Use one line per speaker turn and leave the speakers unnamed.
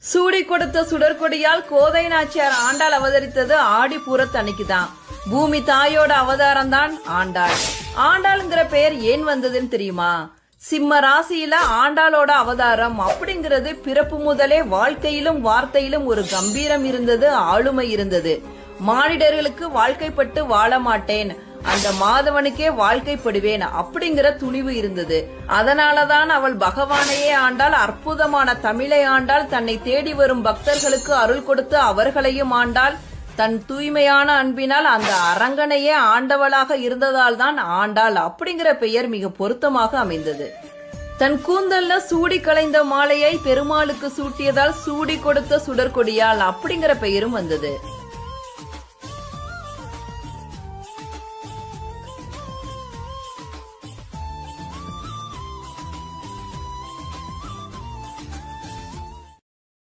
சூடி கொடுத்த சுடற்கொடியால் கோதை நாச்சியார் ஆண்டாள் அவதரித்தது ஆடிப்பூரத்தன்னைக்குதான். பூமி தாயோட அவதாரம் தான் ஆண்டாள். ஆண்டாள்ங்கிற பெயர் ஏன் வந்ததுன்னு தெரியுமா? சிம்ம ராசியில ஆண்டாளோட அவதாரம் அப்படிங்கிறது பிறப்பு முதலே வாழ்க்கையிலும் வார்த்தையிலும் ஒரு கம்பீரம் இருந்தது, ஆளுமை இருந்தது. மானிடர்களுக்கு வாழ்க்கைப்பட்டு வாழ மாட்டேன், அந்த மாதவனுக்கே வாழ்க்கைப்படுவேன் அப்படிங்கிற துணிவு இருந்தது. அதனாலதான் அவள் பகவானையே ஆண்டாள், அற்புதமான தமிழை ஆண்டாள், தன்னை தேடி வரும் பக்தர்களுக்கு அருள் கொடுத்து அவர்களையும் ஆண்டாள். தன் தூய்மையான அன்பினால் அந்த அரங்கனையே ஆண்டவளாக இருந்ததால் தான் ஆண்டாள் அப்படிங்கிற பெயர் மிக பொருத்தமாக அமைந்தது. தன் கூந்தல்ல சூடி களைந்த மாலையை பெருமாளுக்கு சூட்டியதால் சூடி கொடுத்த சுடற்கொடியால் அப்படிங்கிற பெயரும் வந்தது.